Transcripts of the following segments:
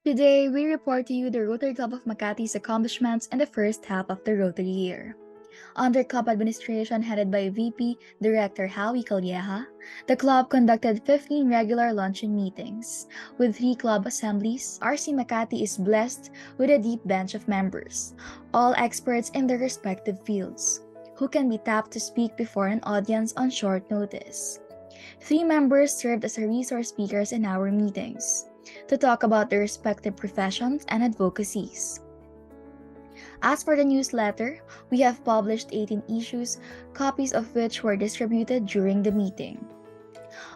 Today, we report to you the Rotary Club of Makati's accomplishments in the first half of the Rotary year. Under club administration headed by VP Director Howie Calleja, the club conducted 15 regular luncheon meetings. With 3 club assemblies, RC Makati is blessed with a deep bench of members, all experts in their respective fields, who can be tapped to speak before an audience on short notice. 3 members served as resource speakers in our meetings to talk about their respective professions and advocacies. As for the newsletter, we have published 18 issues, copies of which were distributed during the meeting.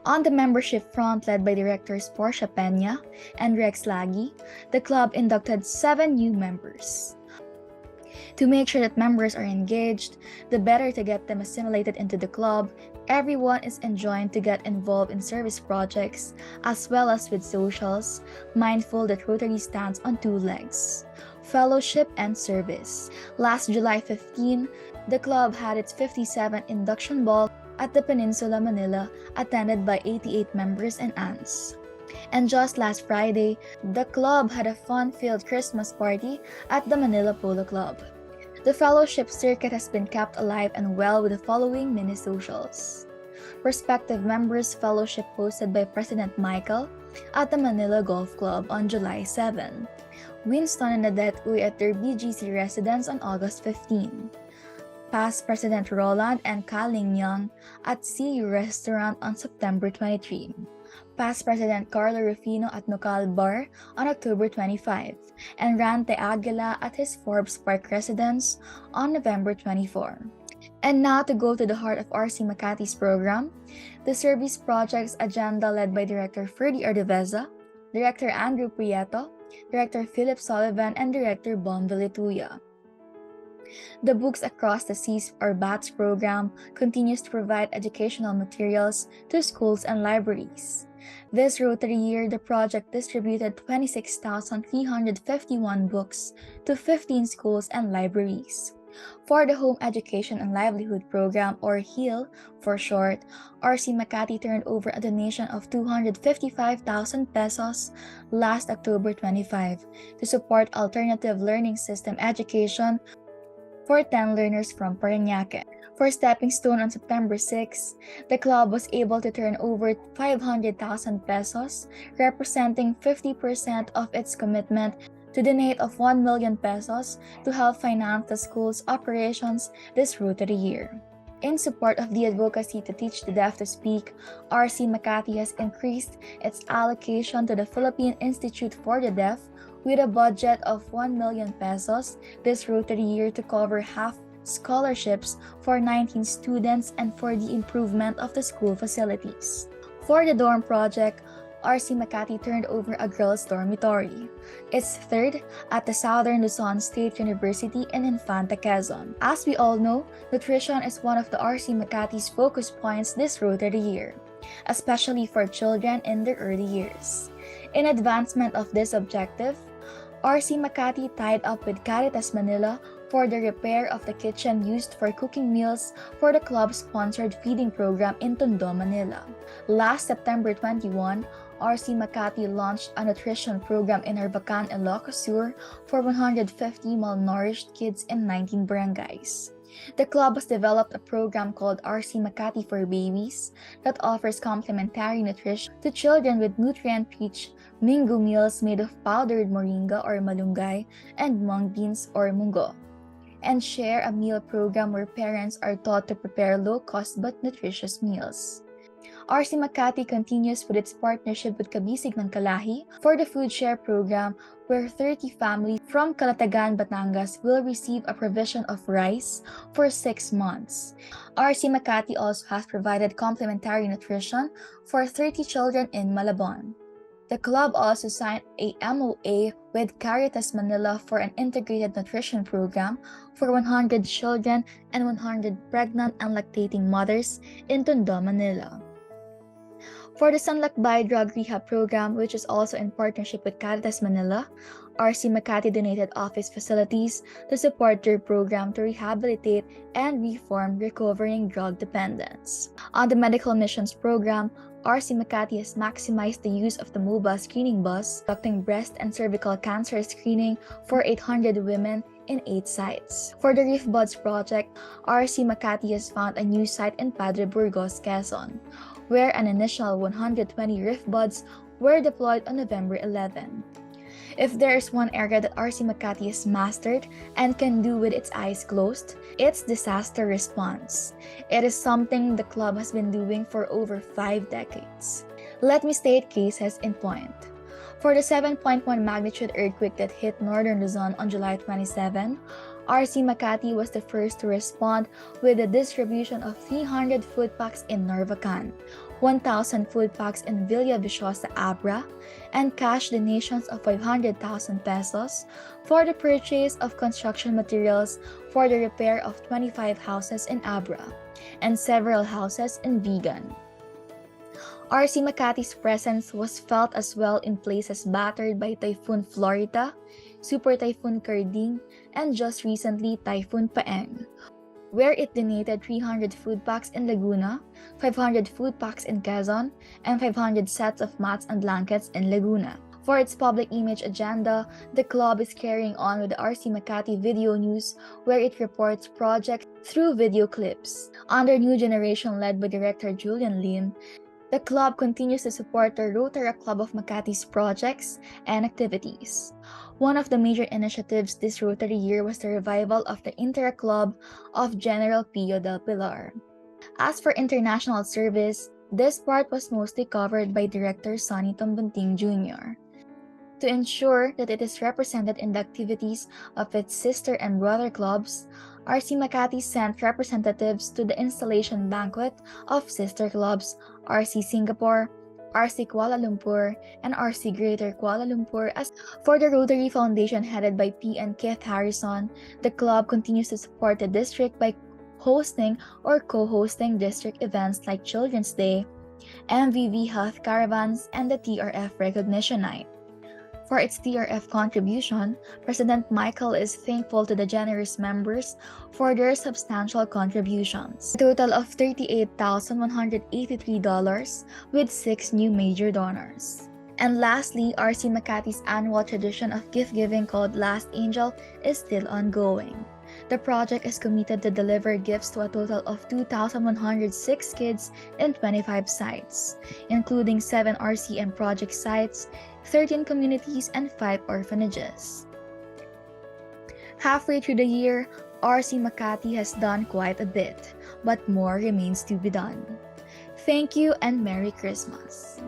On the membership front, led by directors Portia Peña and Rex Lagi, the club inducted 7 new members. To make sure that members are engaged, the better to get them assimilated into the club, everyone is enjoined to get involved in service projects as well as with socials, mindful that Rotary stands on 2 legs: fellowship and service. Last July 15, the club had its 57th induction ball at the Peninsula Manila, attended by 88 members and aunts. And just last Friday, the club had a fun-filled Christmas party at the Manila Polo Club. The fellowship circuit has been kept alive and well with the following mini socials. Prospective members fellowship hosted by President Michael at the Manila Golf Club on July 7. Winston and Nadette Uy at their BGC residence on August 15. Past President Roland and Kaling Young at CU Restaurant on September 23. Past President Carlo Rufino at Nocal Bar on October 25, and Rante Aguila at his Forbes Park residence on November 24. And now to go to the heart of RC Makati's program, the service projects agenda led by Director Ferdy Ardeveza, Director Andrew Prieto, Director Philip Sullivan, and Director Bom Villituya. The Books Across the Seas or BATS program continues to provide educational materials to schools and libraries. This Rotary year, the project distributed 26,351 books to 15 schools and libraries. For the Home Education and Livelihood Program, or HEAL for short, RC Makati turned over a donation of 255,000 pesos last October 25 to support alternative learning system education for 10 learners from Parañaque. For Stepping Stone on September 6, the club was able to turn over 500,000 pesos, representing 50% of its commitment to donate of 1 million pesos to help finance the school's operations this Rotary year. In support of the advocacy to teach the deaf to speak, RC Makati has increased its allocation to the Philippine Institute for the Deaf with a budget of 1 million pesos this Rotary year to cover half scholarships for 19 students and for the improvement of the school facilities. For the dorm project, RC Makati turned over a girls' dormitory, its third at the Southern Luzon State University in Infanta, Quezon. As we all know, nutrition is one of the RC Makati's focus points this Rotary year, especially for children in their early years. In advancement of this objective, RC Makati tied up with Caritas Manila for the repair of the kitchen used for cooking meals for the club-sponsored feeding program in Tondo, Manila. Last September 21, RC Makati launched a nutrition program in Arbacan, Ilocos Sur for 150 malnourished kids in 19 barangays. The club has developed a program called RC Makati for Babies that offers complementary nutrition to children with nutrient-rich Mingo meals made of powdered moringa or malunggay and mung beans or munggo, and Share a Meal program where parents are taught to prepare low-cost but nutritious meals. RC Makati continues with its partnership with Kabisig ng Kalahi for the Food Share program, where 30 families from Calatagan, Batangas will receive a provision of rice for 6 months. RC Makati also has provided complementary nutrition for 30 children in Malabon. The club also signed a MOA with Caritas Manila for an integrated nutrition program for 100 children and 100 pregnant and lactating mothers in Tondo, Manila. For the Sanlakbay Drug Rehab Program, which is also in partnership with Caritas Manila, RC Makati donated office facilities to support their program to rehabilitate and reform recovering drug dependents. On the Medical Missions Program, RC Makati has maximized the use of the mobile screening bus, conducting breast and cervical cancer screening for 800 women in 8 sites. For the Reef Buds project, RC Makati has found a new site in Padre Burgos, Quezon, where an initial 120 Reef Buds were deployed on November 11. If there is one area that RC Makati has mastered and can do with its eyes closed, it's disaster response. It is something the club has been doing for over 5 decades. Let me state cases in point. For the 7.1 magnitude earthquake that hit northern Luzon on July 27, RC Makati was the first to respond with the distribution of 300 food packs in Narvacan, 1,000 food packs in Villaviciosa, Abra, and cash donations of 500,000 pesos for the purchase of construction materials for the repair of 25 houses in Abra and several houses in Vigan. RC Makati's presence was felt as well in places battered by Typhoon Florida, Super Typhoon Karding, and just recently Typhoon Paeng, where it donated 300 food packs in Laguna, 500 food packs in Quezon, and 500 sets of mats and blankets in Laguna. For its public image agenda, the club is carrying on with the RC Makati Video News, where it reports projects through video clips. Under New Generation led by Director Julian Lim, the club continues to support the Rotary Club of Makati's projects and activities. One of the major initiatives this Rotary year was the revival of the Inter-Club of General Pio del Pilar. As for international service, this part was mostly covered by Director Sonny Tombunting Jr. To ensure that it is represented in the activities of its sister and brother clubs, RC Makati sent representatives to the installation banquet of sister clubs RC Singapore, RC Kuala Lumpur, and RC Greater Kuala Lumpur. As for the Rotary Foundation headed by P. and Keith Harrison, the club continues to support the district by hosting or co-hosting district events like Children's Day, MVV Health Caravans, and the TRF Recognition Night. For its TRF contribution, President Michael is thankful to the generous members for their substantial contributions, a total of $38,183 with 6 new major donors. And lastly, RC Makati's annual tradition of gift-giving called Last Angel is still ongoing. The project is committed to deliver gifts to a total of 2,106 kids in 25 sites, including 7 RCM project sites, 13 communities, and 5 orphanages. Halfway through the year, RC Makati has done quite a bit, but more remains to be done. Thank you and Merry Christmas!